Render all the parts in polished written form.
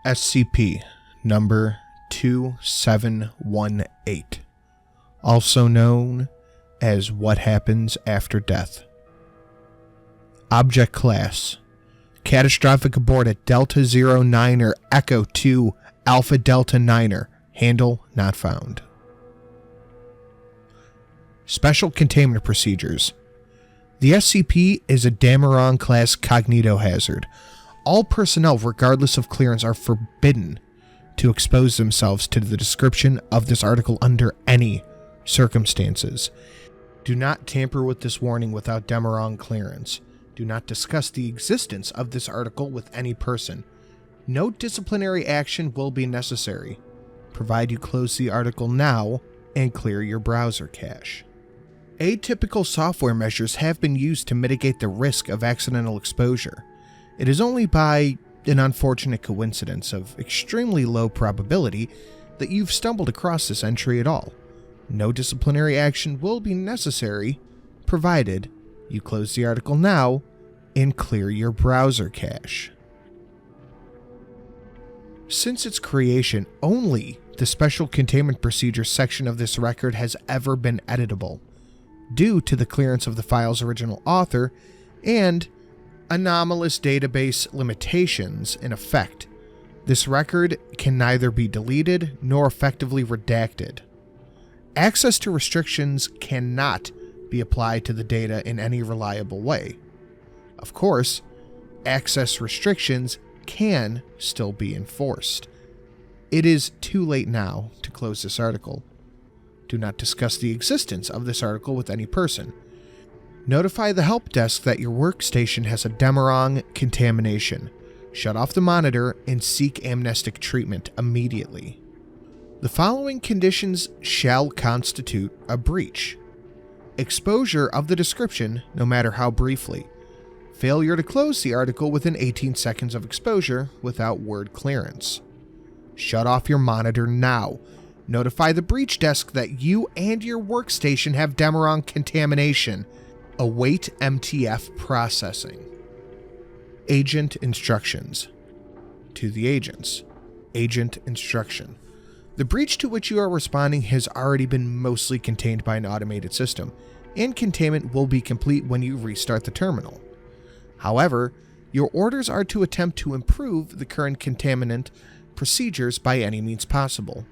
SCP number 2718, also known as What Happens After Death. Object Class: Catastrophic Abort at Delta 09er Echo 2 Alpha Delta 9er. Handle not found. Special Containment Procedures. The SCP is a Dameron-class cognitohazard. All personnel, regardless of clearance, are forbidden to expose themselves to the description of this article under any circumstances. Do not tamper with this warning without Dameron clearance. Do not discuss the existence of this article with any person. No disciplinary action will be necessary, provided you close the article now and clear your browser cache. Atypical software measures have been used to mitigate the risk of accidental exposure. It is only by an unfortunate coincidence of extremely low probability that you've stumbled across this entry at all. No disciplinary action will be necessary, provided you close the article now and clear your browser cache. Since its creation, only the Special Containment Procedures section of this record has ever been editable, due to the clearance of the file's original author and anomalous database limitations in effect. This record can neither be deleted nor effectively redacted. Access to restrictions cannot be applied to the data in any reliable way. Of course, access restrictions can still be enforced. It is too late now to close this article. Do not discuss the existence of this article with any person. Notify the help desk that your workstation has a Dameron contamination. Shut off the monitor and seek amnestic treatment immediately. The following conditions shall constitute a breach: exposure of the description, no matter how briefly. Failure to close the article within 18 seconds of exposure without word clearance. Shut off your monitor now. Notify the breach desk that you and your workstation have Dameron contamination. Await MTF processing. Agent Instructions. To the agents. Agent Instruction. The breach to which you are responding has already been mostly contained by an automated system, and containment will be complete when you restart the terminal. However, your orders are to attempt to improve the current containment procedures by any means possible,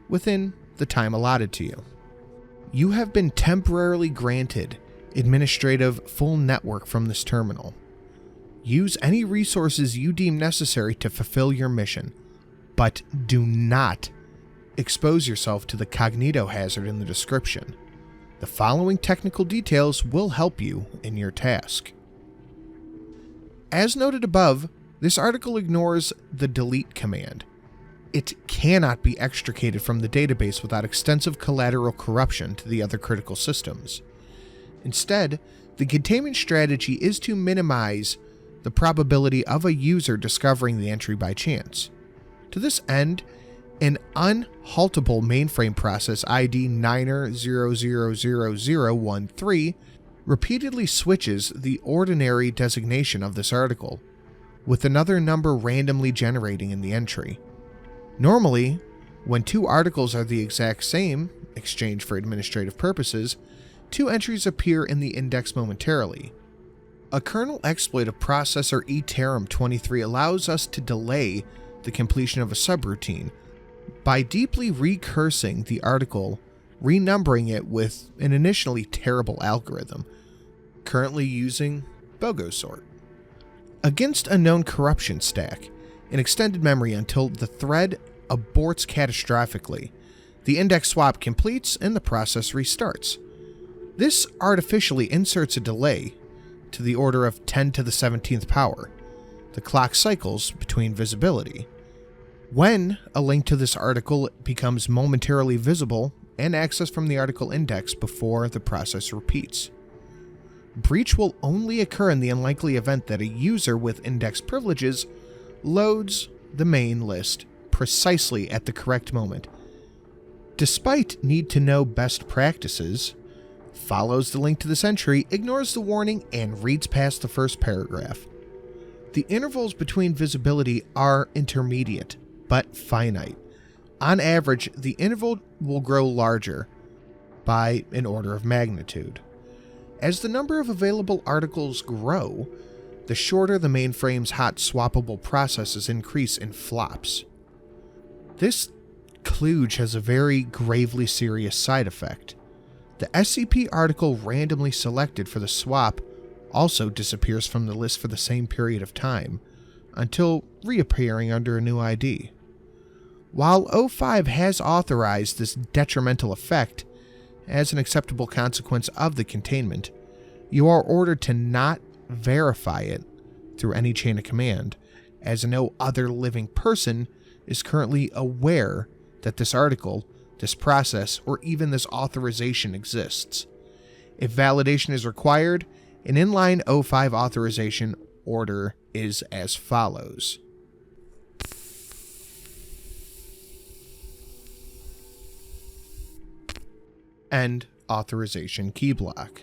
within the time allotted to you. You have been temporarily granted administrative full network from this terminal. Use any resources you deem necessary to fulfill your mission, but do not expose yourself to the cognitohazard in the description. The following technical details will help you in your task. As noted above, this article ignores the delete command. It cannot be extricated from the database without extensive collateral corruption to the other critical systems. Instead, the containment strategy is to minimize the probability of a user discovering the entry by chance. To this end, an unhaltable mainframe process ID 9er000013 repeatedly switches the ordinary designation of this article, with another number randomly generating in the entry. Normally, when two articles are the exact same, exchanged for administrative purposes, two entries appear in the index momentarily. A kernel exploit of processor eterum23 allows us to delay the completion of a subroutine by deeply recursing the article, renumbering it with an initially terrible algorithm, currently using Bogosort. Against a known corruption stack, an extended memory until the thread aborts catastrophically. The index swap completes and the process restarts. This artificially inserts a delay to the order of 10 to the 17th power. The clock cycles between visibility. When a link to this article becomes momentarily visible and accessed from the article index before the process repeats. Breach will only occur in the unlikely event that a user with index privileges loads the main list precisely at the correct moment. Despite need-to-know best practices, follows the link to this entry, ignores the warning, and reads past the first paragraph. The intervals between visibility are intermediate, but finite. On average, the interval will grow larger by an order of magnitude. As the number of available articles grow, the shorter the mainframe's hot swappable processes increase in flops. This kludge has a very gravely serious side effect. The SCP article randomly selected for the swap also disappears from the list for the same period of time, until reappearing under a new ID. While O5 has authorized this detrimental effect as an acceptable consequence of the containment, you are ordered to not verify it through any chain of command, as no other living person is currently aware that this article, this process, or even this authorization exists. If validation is required, an inline O5 authorization order is as follows. End authorization key block.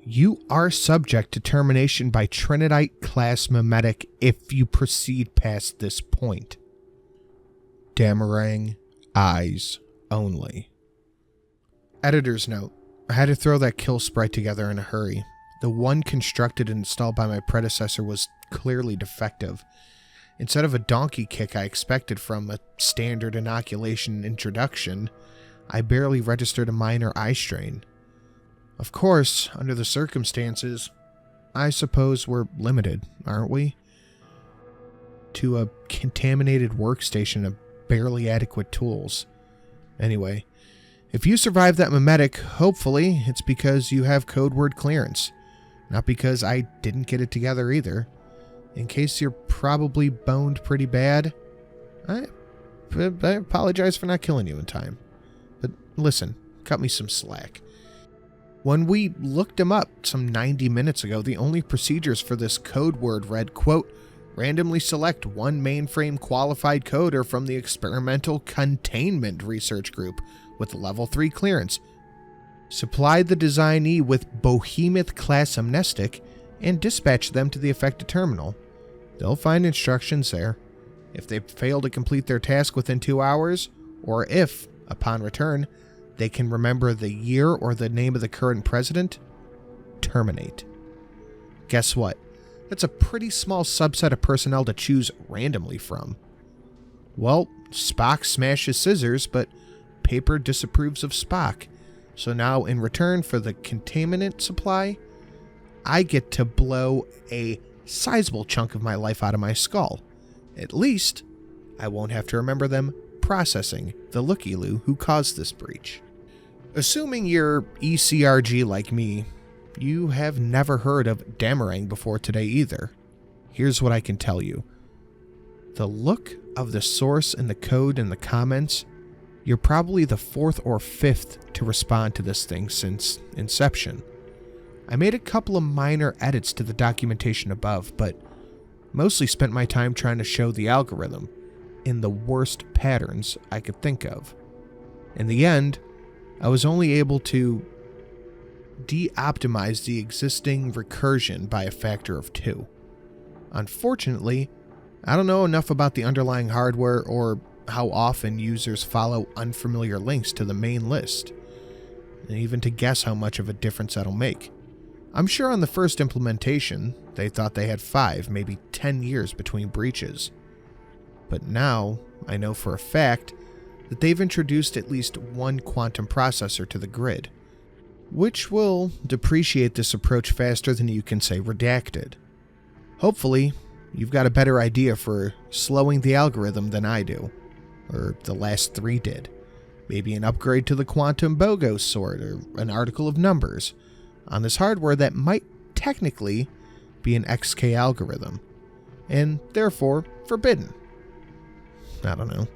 You are subject to termination by Trinidite class memetic if you proceed past this point. Damarang, eyes only. Editor's note. I had to throw that kill sprite together in a hurry. The one constructed and installed by my predecessor was clearly defective. Instead of a donkey kick I expected from a standard inoculation introduction, I barely registered a minor eye strain. Of course, under the circumstances, I suppose we're limited, aren't we? To a contaminated workstation of barely adequate tools. Anyway, if you survive that memetic, hopefully it's because you have code word clearance. Not because I didn't get it together either. In case you're probably boned pretty bad, I apologize for not killing you in time. But listen, cut me some slack. When we looked him up some 90 minutes ago, the only procedures for this code word read, quote, randomly select one mainframe qualified coder from the experimental Containment research group with level 3 clearance. Supply the designee with Behemoth class amnestic and dispatch them to the affected terminal. They'll find instructions there. If they fail to complete their task within 2 hours, or if, upon return, they can remember the year or the name of the current president, terminate. Guess what? That's a pretty small subset of personnel to choose randomly from. Well, Spock smashes scissors, but Paper disapproves of Spock. So now, in return for the containment supply, I get to blow a sizable chunk of my life out of my skull. At least, I won't have to remember them processing the looky-loo who caused this breach. Assuming you're ECRG like me, you have never heard of Damarang before today either. Here's what I can tell you. The look of the source and the code in the comments, you're probably the 4th or 5th to respond to this thing since inception. I made a couple of minor edits to the documentation above, but mostly spent my time trying to show the algorithm in the worst patterns I could think of. In the end, I was only able to de-optimize the existing recursion by a factor of 2. Unfortunately, I don't know enough about the underlying hardware or how often users follow unfamiliar links to the main list, and even to guess how much of a difference that'll make. I'm sure on the first implementation, they thought they had 5, maybe 10 years between breaches. But now, I know for a fact that they've introduced at least one quantum processor to the grid, which will depreciate this approach faster than you can say redacted. Hopefully, you've got a better idea for slowing the algorithm than I do, or the last 3 did. Maybe an upgrade to the quantum BOGO sort, or an article of numbers, on this hardware that might technically be an XK algorithm, and therefore forbidden. I don't know.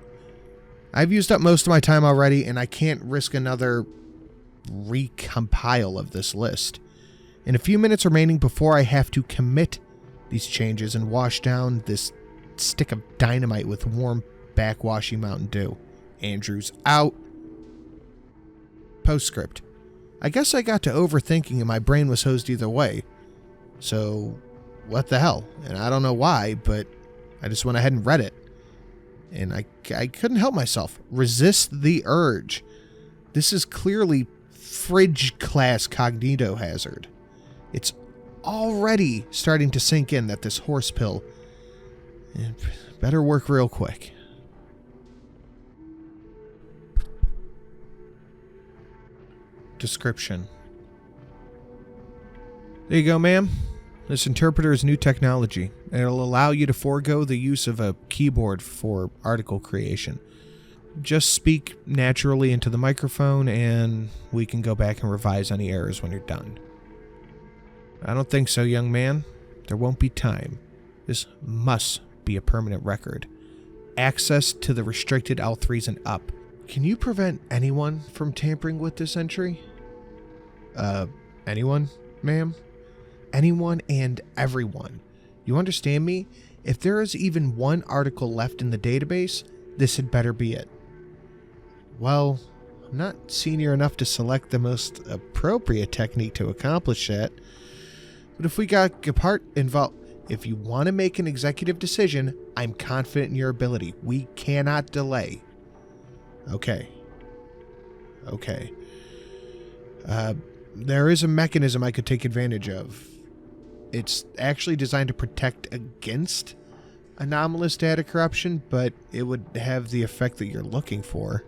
I've used up most of my time already, and I can't risk another recompile of this list. In a few minutes remaining before I have to commit these changes and wash down this stick of dynamite with warm backwashy Mountain Dew. Andrew's out. Postscript. I guess I got to overthinking and my brain was hosed either way. So, what the hell? And I don't know why, but I just went ahead and read it. And I couldn't help myself. Resist the urge. This is clearly fridge-class cognito hazard. It's already starting to sink in that this horse pill better work real quick. Description. There you go, ma'am. This interpreter is new technology, and it'll allow you to forego the use of a keyboard for article creation. Just speak naturally into the microphone, and we can go back and revise any errors when you're done. I don't think so, young man. There won't be time. This must be a permanent record. Access to the restricted L3s and up. Can you prevent anyone from tampering with this entry? Anyone, ma'am? Anyone and everyone. You understand me? If there is even one article left in the database, this had better be it. Well, I'm not senior enough to select the most appropriate technique to accomplish that. But if we got Gepard involved, if you want to make an executive decision, I'm confident in your ability. We cannot delay. Okay. There is a mechanism I could take advantage of. It's actually designed to protect against anomalous data corruption, but it would have the effect that you're looking for.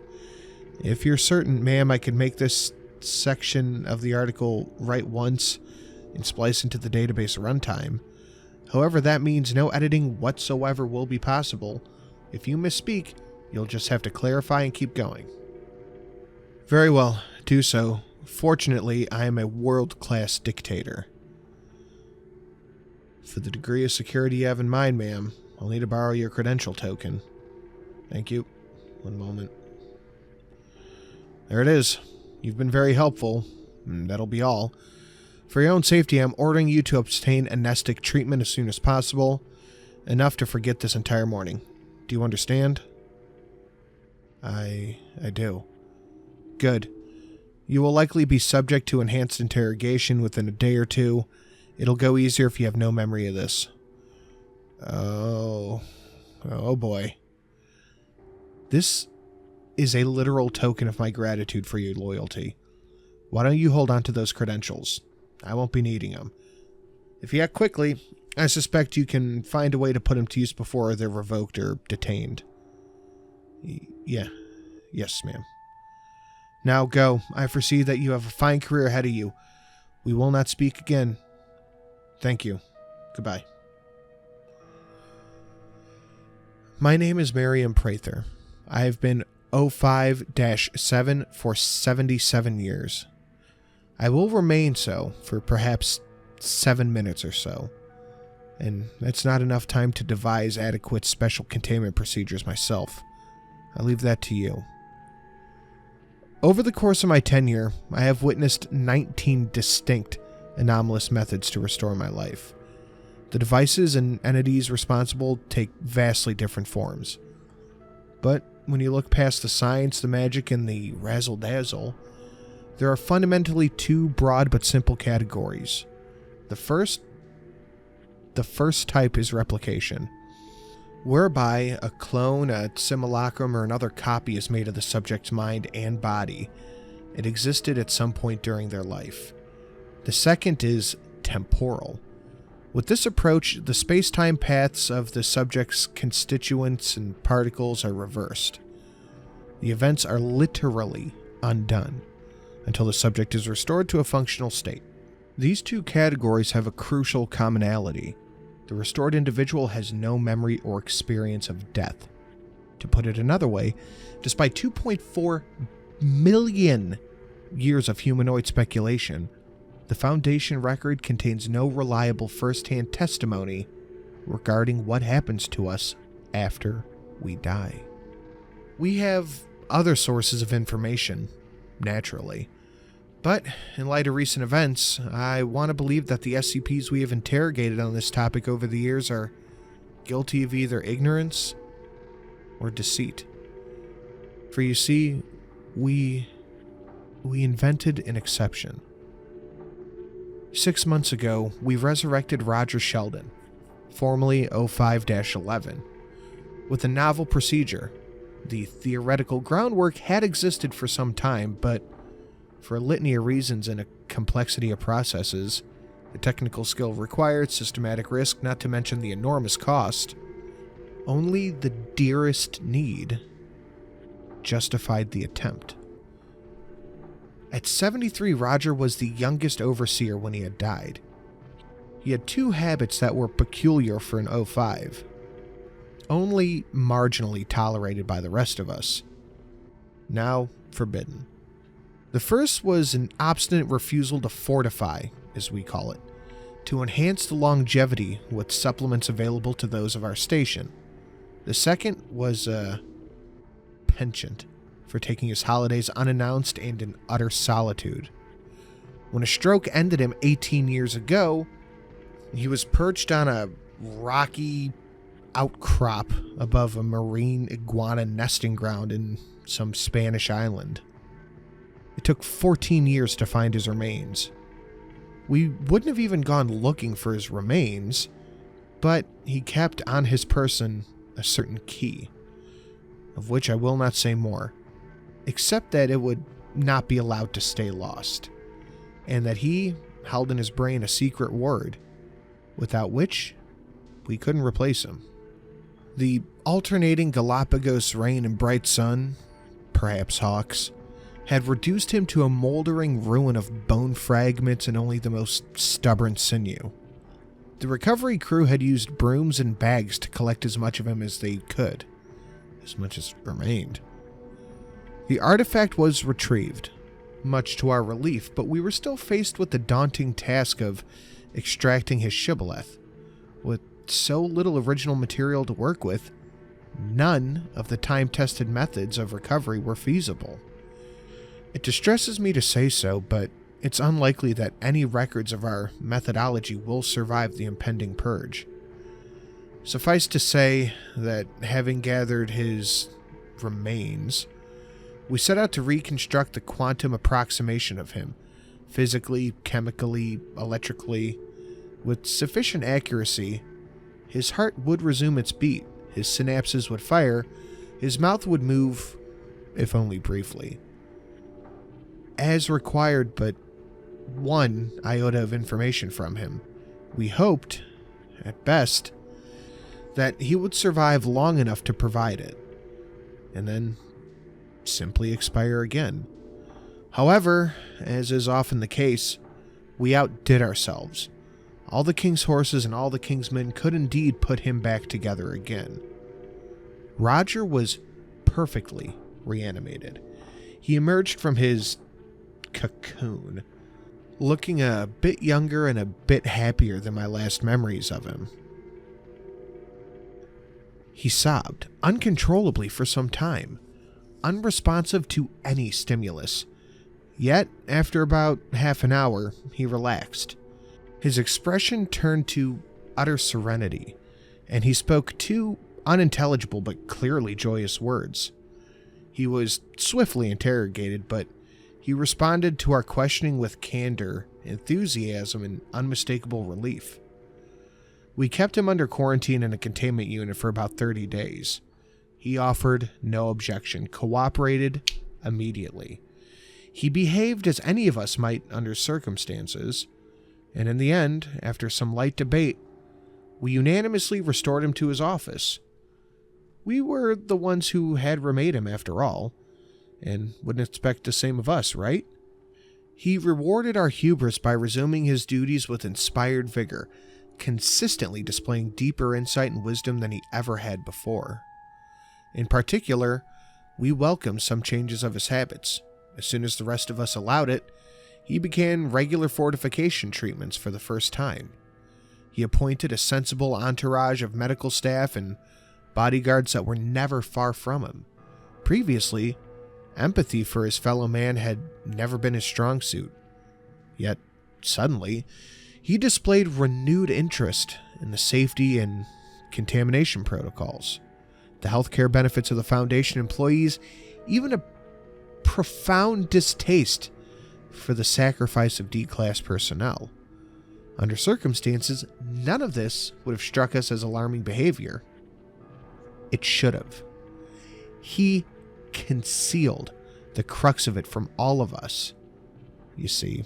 If you're certain, ma'am, I could make this section of the article write once and splice into the database runtime. However, that means no editing whatsoever will be possible. If you misspeak, you'll just have to clarify and keep going. Very well, do so. Fortunately, I am a world-class dictator. For the degree of security you have in mind, ma'am, I'll need to borrow your credential token. Thank you. One moment. There it is. You've been very helpful. That'll be all. For your own safety, I'm ordering you to obtain amnestic treatment as soon as possible. Enough to forget this entire morning. Do you understand? I do. Good. You will likely be subject to enhanced interrogation within a day or two. It'll go easier if you have no memory of this. Oh boy. This is a literal token of my gratitude for your loyalty. Why don't you hold on to those credentials? I won't be needing them. If you act quickly, I suspect you can find a way to put them to use before they're revoked or detained. Yes, ma'am. Now go. I foresee that you have a fine career ahead of you. We will not speak again. Thank you. Goodbye. My name is Miriam Prather. I have been 05-7 for 77 years. I will remain so for perhaps 7 minutes or so. And that's not enough time to devise adequate special containment procedures myself. I leave that to you. Over the course of my tenure, I have witnessed 19 distinct anomalous methods to restore my life. The devices and entities responsible take vastly different forms. But when you look past the science, the magic, and the razzle-dazzle, there are fundamentally two broad but simple categories. The first type is replication, whereby a clone, a simulacrum, or another copy is made of the subject's mind and body. It existed at some point during their life. The second is temporal. With this approach, the space-time paths of the subject's constituents and particles are reversed. The events are literally undone until the subject is restored to a functional state. These two categories have a crucial commonality. The restored individual has no memory or experience of death. To put it another way, despite 2.4 million years of humanoid speculation, the Foundation record contains no reliable first-hand testimony regarding what happens to us after we die. We have other sources of information, naturally. But, in light of recent events, I want to believe that the SCPs we have interrogated on this topic over the years are guilty of either ignorance or deceit. For you see, we invented an exception. 6 months ago, we resurrected Roger Sheldon, formerly 05-11, with a novel procedure. The theoretical groundwork had existed for some time, but for a litany of reasons and a complexity of processes, the technical skill required, systematic risk, not to mention the enormous cost, only the dearest need justified the attempt. At 73, Roger was the youngest overseer when he had died. He had 2 habits that were peculiar for an 05, only marginally tolerated by the rest of us, now forbidden. The first was an obstinate refusal to fortify, as we call it, to enhance the longevity with supplements available to those of our station. The second was a penchant for taking his holidays unannounced and in utter solitude. When a stroke ended him 18 years ago, he was perched on a rocky outcrop above a marine iguana nesting ground in some Spanish island. It took 14 years to find his remains. We wouldn't have even gone looking for his remains, but he kept on his person a certain key, of which I will not say more, except that it would not be allowed to stay lost, and that he held in his brain a secret word, without which we couldn't replace him. The alternating Galapagos rain and bright sun, perhaps hawks, had reduced him to a moldering ruin of bone fragments and only the most stubborn sinew. The recovery crew had used brooms and bags to collect as much of him as they could, as much as remained. The artifact was retrieved, much to our relief, but we were still faced with the daunting task of extracting his shibboleth. With so little original material to work with, none of the time-tested methods of recovery were feasible. It distresses me to say so, but it's unlikely that any records of our methodology will survive the impending purge. Suffice to say that, having gathered his remains, we set out to reconstruct the quantum approximation of him, physically, chemically, electrically. With sufficient accuracy, his heart would resume its beat, his synapses would fire, his mouth would move, if only briefly. As required but 1 iota of information from him, we hoped, at best, that he would survive long enough to provide it, and then simply expire again. However, as is often the case, we outdid ourselves. All the king's horses and all the king's men could indeed put him back together again. Roger was perfectly reanimated. He emerged from his cocoon, looking a bit younger and a bit happier than my last memories of him. He sobbed uncontrollably for some time, unresponsive to any stimulus. Yet, after about half an hour, he relaxed. His expression turned to utter serenity, and he spoke 2 unintelligible but clearly joyous words. He was swiftly interrogated, but he responded to our questioning with candor, enthusiasm, and unmistakable relief. We kept him under quarantine in a containment unit for about 30 days. He offered no objection, cooperated immediately. He behaved as any of us might under circumstances, and in the end, after some light debate, we unanimously restored him to his office. We were the ones who had remade him after all, and wouldn't expect the same of us, right? He rewarded our hubris by resuming his duties with inspired vigor, consistently displaying deeper insight and wisdom than he ever had before. In particular, we welcomed some changes of his habits. As soon as the rest of us allowed it, he began regular fortification treatments for the first time. He appointed a sensible entourage of medical staff and bodyguards that were never far from him. Previously, empathy for his fellow man had never been his strong suit. Yet, suddenly, he displayed renewed interest in the safety and contamination protocols, the healthcare benefits of the Foundation employees, even a profound distaste for the sacrifice of D-class personnel. Under circumstances, none of this would have struck us as alarming behavior. It should have. He concealed the crux of it from all of us, you see.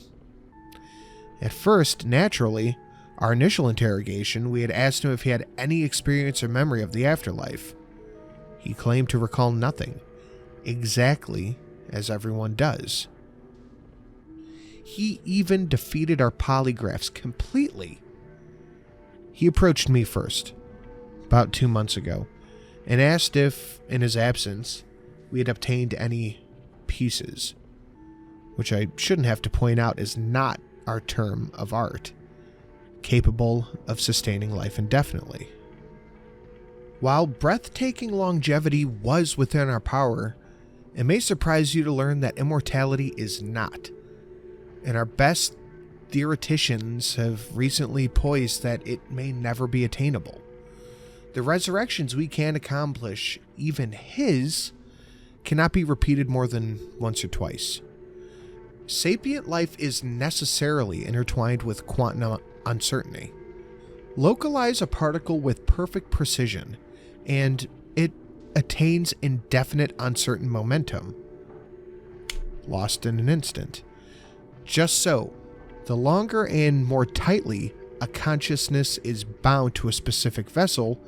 At first, naturally, our initial interrogation, we had asked him if he had any experience or memory of the afterlife. He claimed to recall nothing, exactly as everyone does. He even defeated our polygraphs completely. He approached me first, about 2 months ago, and asked if, in his absence, we had obtained any pieces, which I shouldn't have to point out is not our term of art, capable of sustaining life indefinitely. While breathtaking longevity was within our power, it may surprise you to learn that immortality is not, and our best theoreticians have recently poised that it may never be attainable. The resurrections we can accomplish, even his, cannot be repeated more than once or twice. Sapient life is necessarily intertwined with quantum uncertainty. Localize a particle with perfect precision, and it attains indefinite uncertain momentum. Lost in an instant. Just so, the longer and more tightly a consciousness is bound to a specific vessel,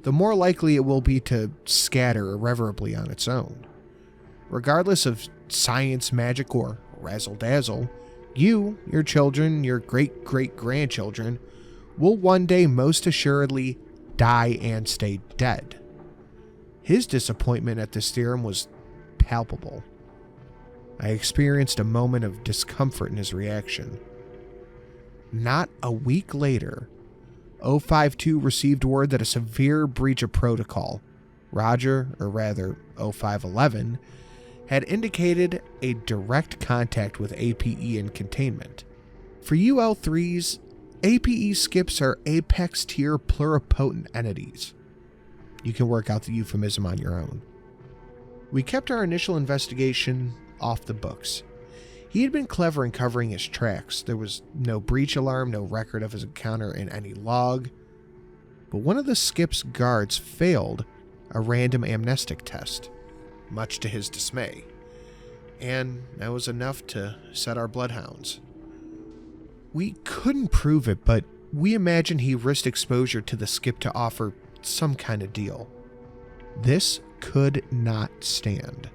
the more likely it will be to scatter irreversibly on its own. Regardless of science, magic, or razzle-dazzle, you, your children, your great-great-grandchildren, will one day most assuredly die and stay dead. His disappointment at this theorem was palpable. I experienced a moment of discomfort in his reaction. Not a week later, 052 received word that a severe breach of protocol, Roger, or rather 0511, had indicated a direct contact with APE in containment. For UL3s, APE skips are apex tier pluripotent entities. You can work out the euphemism on your own. We kept our initial investigation off the books. He had been clever in covering his tracks. There was no breach alarm, no record of his encounter in any log. But one of the skip's guards failed a random amnestic test, much to his dismay. And that was enough to set our bloodhounds. We couldn't prove it, but we imagined he risked exposure to the skip to offer some kind of deal. This could not stand.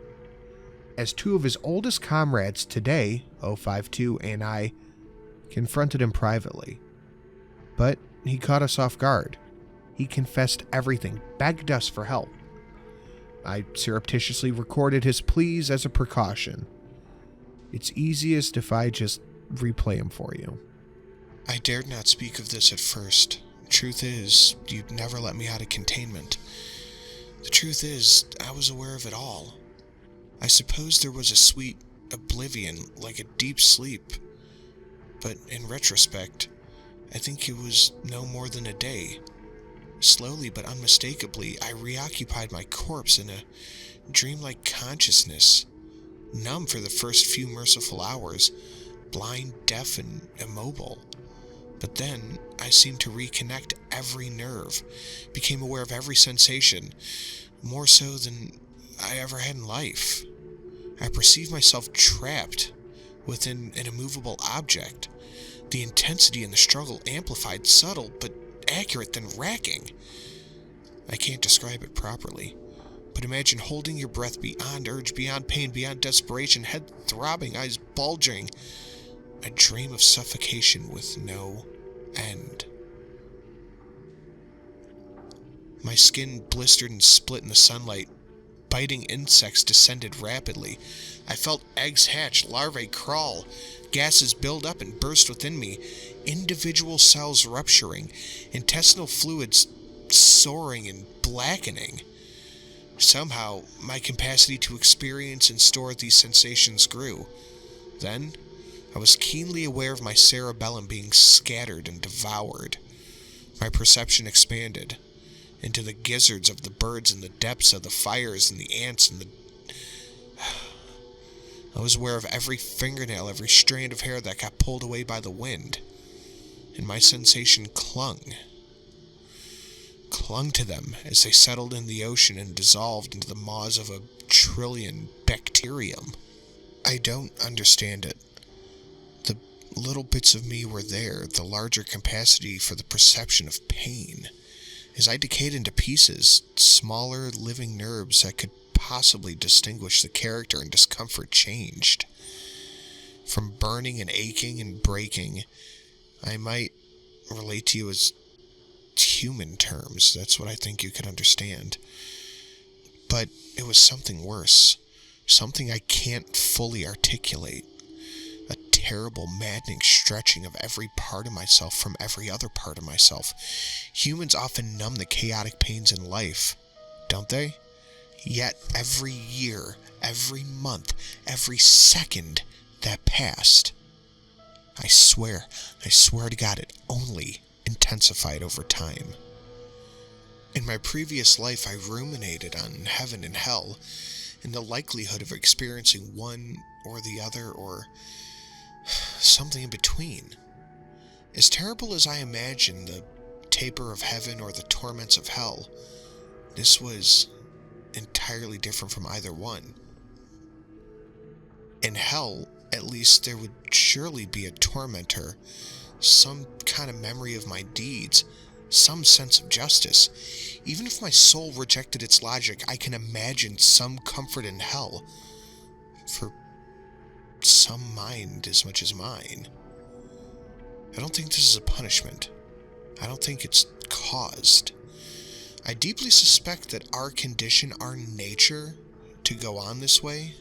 As two of his oldest comrades today, 052 and I, confronted him privately. But he caught us off guard. He confessed everything, begged us for help. I surreptitiously recorded his pleas as a precaution. It's easiest if I just replay him for you. I dared not speak of this at first. Truth is, you'd never let me out of containment. The truth is, I was aware of it all. I suppose there was a sweet oblivion, like a deep sleep. But in retrospect, I think it was no more than a day. Slowly but unmistakably, I reoccupied my corpse in a dreamlike consciousness, numb for the first few merciful hours, blind, deaf, and immobile. But then, I seemed to reconnect every nerve, became aware of every sensation, more so than I ever had in life. I perceived myself trapped within an immovable object. The intensity in the struggle amplified, subtle, but accurate than racking. I can't describe it properly, but imagine holding your breath beyond urge, beyond pain, beyond desperation, head throbbing, eyes bulging. A dream of suffocation with no end. My skin blistered and split in the sunlight. Biting insects descended rapidly. I felt eggs hatch, larvae crawl, gases build up and burst within me, individual cells rupturing, intestinal fluids soaring and blackening. Somehow, my capacity to experience and store these sensations grew. Then, I was keenly aware of my cerebellum being scattered and devoured. My perception expanded into the gizzards of the birds and the depths of the fires and the ants and the... I was aware of every fingernail, every strand of hair that got pulled away by the wind. and my sensation clung to them as they settled in the ocean and dissolved into the maws of a trillion bacterium. I don't understand it. The little bits of me were there, the larger capacity for the perception of pain. As I decayed into pieces, smaller living nerves that could possibly distinguish the character and discomfort changed. From burning and aching and breaking, I might relate to you as human terms. That's what I think you could understand. But it was something worse. Something I can't fully articulate. A terrible, maddening stretching of every part of myself from every other part of myself. Humans often numb the chaotic pains in life, don't they? Yet every year, every month, every second that passed, I swear to God, it only intensified over time. In my previous life, I ruminated on heaven and hell, and the likelihood of experiencing one or the other, or something in between. As terrible as I imagined the taper of heaven or the torments of hell, this was entirely different from either one. In hell, at least there would surely be a tormentor, some kind of memory of my deeds, some sense of justice. Even if my soul rejected its logic, I can imagine some comfort in hell, for some mind as much as mine. I don't think this is a punishment. I don't think it's caused. I deeply suspect that our condition, our nature, to go on this way,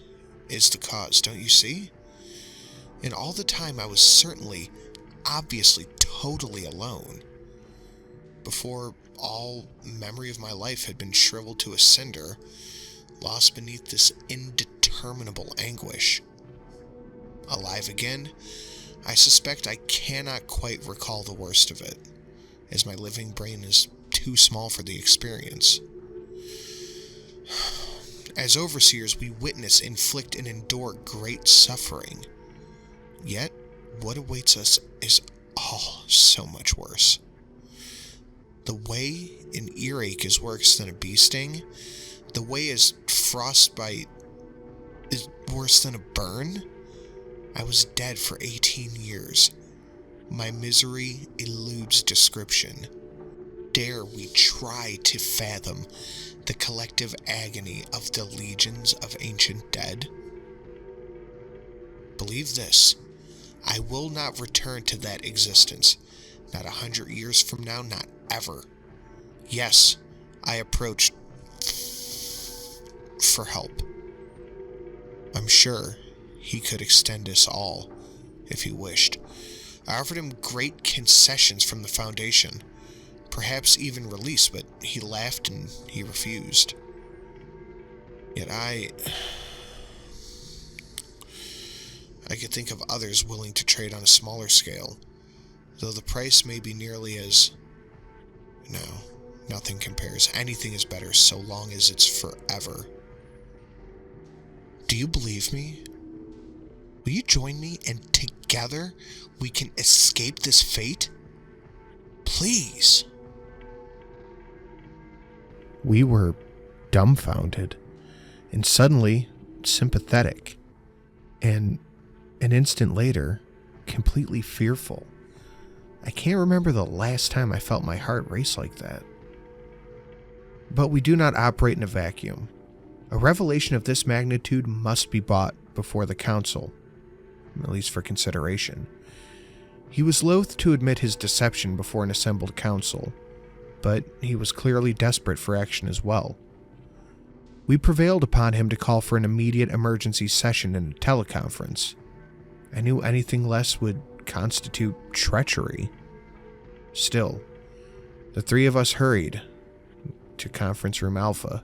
is the cause, don't you see? And all the time I was certainly, obviously, totally alone. Before all memory of my life had been shriveled to a cinder, lost beneath this indeterminable anguish. Alive again, I suspect I cannot quite recall the worst of it, as my living brain is too small for the experience. As overseers, we witness, inflict, and endure great suffering. Yet, what awaits us is all so much worse. The way an earache is worse than a bee sting, the way as frostbite is worse than a burn. I was dead for 18 years. My misery eludes description. Dare we try to fathom the collective agony of the legions of ancient dead? Believe this, I will not return to that existence, not 100 years from now, not ever. Yes, I approached for help. I'm sure he could extend us all, if he wished. I offered him great concessions from the Foundation, perhaps even release, but he laughed and he refused. Yet I could think of others willing to trade on a smaller scale, though the price may be nearly as... No, nothing compares. Anything is better so long as it's forever. Do you believe me? Will you join me and together we can escape this fate? Please. We were dumbfounded and suddenly sympathetic, and an instant later, completely fearful. I can't remember the last time I felt my heart race like that. But we do not operate in a vacuum. A revelation of this magnitude must be brought before the council, at least for consideration. He was loath to admit his deception before an assembled council, but he was clearly desperate for action as well. We prevailed upon him to call for an immediate emergency session and a teleconference. I knew anything less would constitute treachery. Still, the three of us hurried to Conference Room Alpha,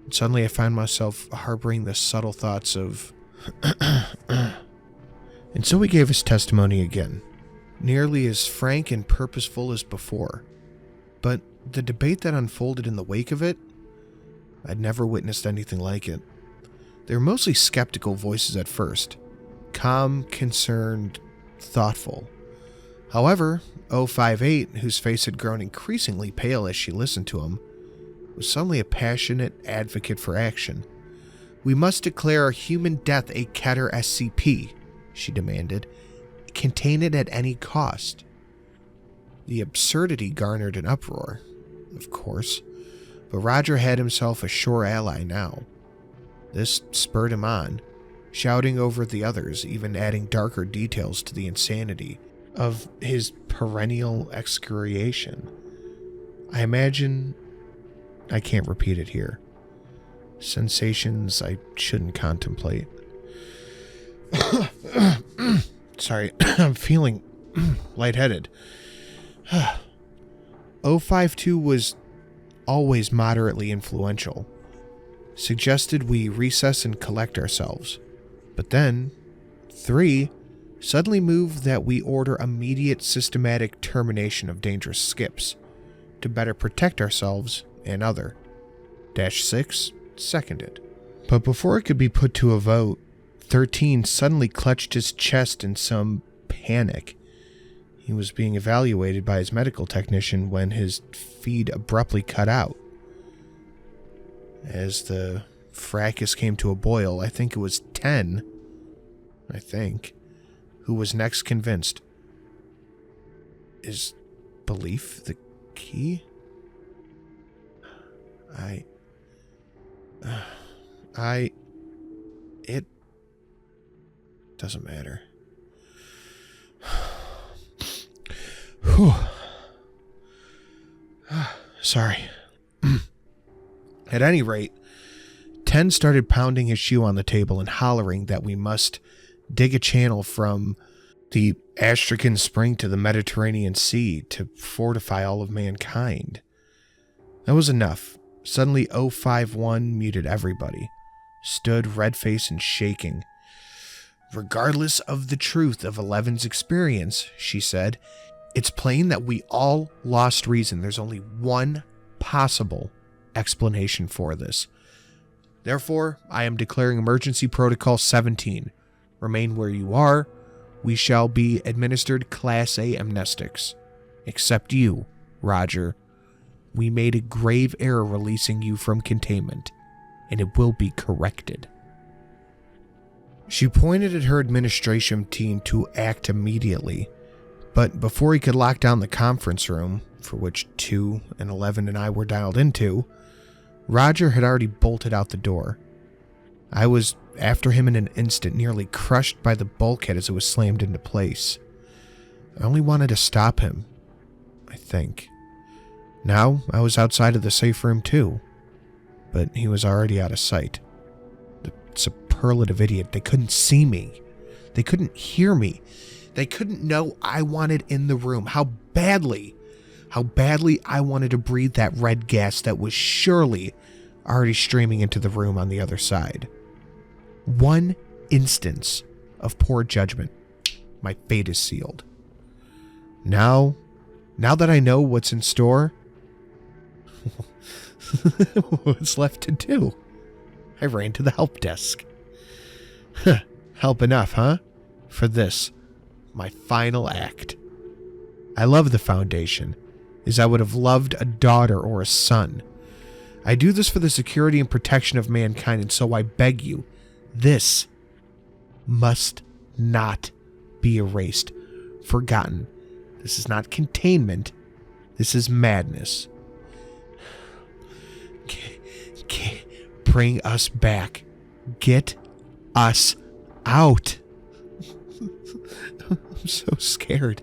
and suddenly I found myself harboring the subtle thoughts of... And so he gave his testimony again, nearly as frank and purposeful as before. But the debate that unfolded in the wake of it, I'd never witnessed anything like it. They were mostly skeptical voices at first, calm, concerned, thoughtful. However, 058, whose face had grown increasingly pale as she listened to him, was suddenly a passionate advocate for action. "We must declare human death a Keter SCP," she demanded. "Contain it at any cost." The absurdity garnered an uproar, of course, but Roger had himself a sure ally now. This spurred him on, shouting over the others, even adding darker details to the insanity of his perennial excoriation. I imagine I can't repeat it here. Sensations I shouldn't contemplate. Sorry, I'm feeling lightheaded. 052 was always moderately influential. Suggested we recess and collect ourselves. But then, 3 suddenly moved that we order immediate systematic termination of dangerous skips to better protect ourselves and other. -6 seconded. But before it could be put to a vote, 13 suddenly clutched his chest in some panic. He was being evaluated by his medical technician when his feed abruptly cut out. As the fracas came to a boil, I think it was 10, who was next convinced. Is belief the key? It doesn't matter. Whew. Sorry. At any rate, 10 started pounding his shoe on the table and hollering that we must dig a channel from the Astrakhan Spring to the Mediterranean Sea to fortify all of mankind. That was enough. Suddenly 051 muted everybody, stood red-faced and shaking. "Regardless of the truth of 11's experience," she said, "it's plain that we all lost reason. There's only one possible explanation for this. Therefore, I am declaring Emergency Protocol 17. Remain where you are. We shall be administered Class A amnestics. Except you, Roger. We made a grave error releasing you from containment, and it will be corrected." She pointed at her administration team to act immediately, but before he could lock down the conference room, for which 2 and 11 and I were dialed into, Roger had already bolted out the door. I was after him in an instant, nearly crushed by the bulkhead as it was slammed into place. I only wanted to stop him, I think. Now I was outside of the safe room too, but he was already out of sight. The superlative idiot. They couldn't see me. They couldn't hear me. They couldn't know I wanted in the room. How badly I wanted to breathe that red gas that was surely already streaming into the room on the other side. One instance of poor judgment. My fate is sealed. Now that I know what's in store, what's left to do? I ran to the help desk. Help enough, huh? For this, my final act. I love the Foundation, as I would have loved a daughter or a son. I do this for the security and protection of mankind, and so I beg you, this must not be erased, forgotten. This is not containment. This is madness. Bring us back. Get us out. I'm so scared.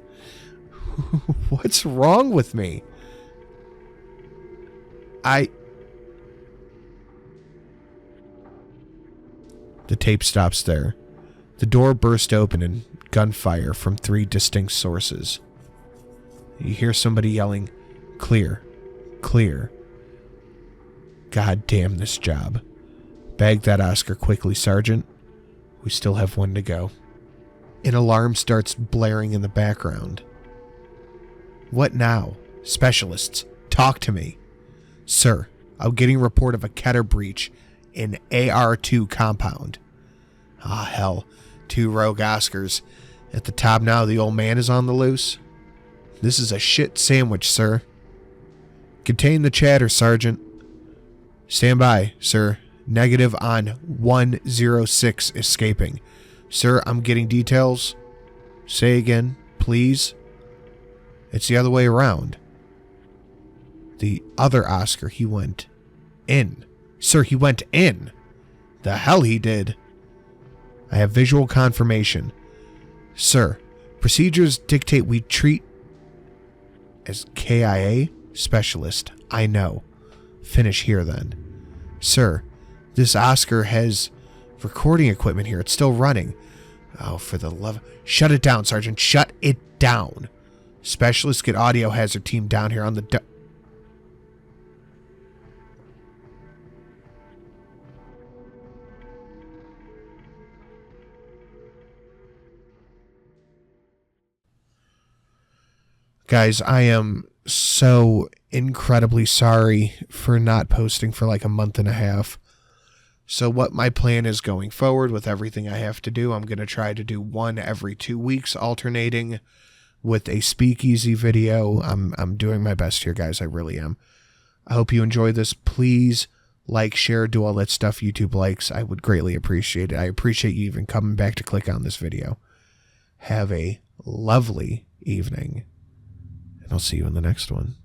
What's wrong with me? The tape stops there. The door burst open and gunfire from 3 distinct sources. You hear somebody yelling, "Clear, clear." God damn this job. Bag that Oscar quickly, Sergeant. We still have one to go. An alarm starts blaring in the background. What now? Specialists, talk to me. Sir, I'm getting a report of a Keter breach in AR2 compound. Ah, hell. 2 rogue Oscars. At the top now, the old man is on the loose. This is a shit sandwich, sir. Contain the chatter, Sergeant. Stand by, sir. Negative on 106 escaping. Sir, I'm getting details. Say again, please. It's the other way around. The other Oscar, he went in. Sir, he went in. The hell he did. I have visual confirmation. Sir, procedures dictate we treat as KIA specialist. I know. Finish here then. Sir, this Oscar has recording equipment here. It's still running. Oh, for the love... Shut it down, Sergeant. Shut it down. Specialists, get audio hazard team down here on the... Guys, I am so incredibly sorry for not posting for like a month and a half. So what my plan is going forward with everything I have to do, I'm going to try to do one every 2 weeks, alternating with a speakeasy video. I'm doing my best here, guys. I really am. I hope you enjoy this. Please like, share, do all that stuff YouTube likes. I would greatly appreciate it. I appreciate you even coming back to click on this video. Have a lovely evening. And I'll see you in the next one.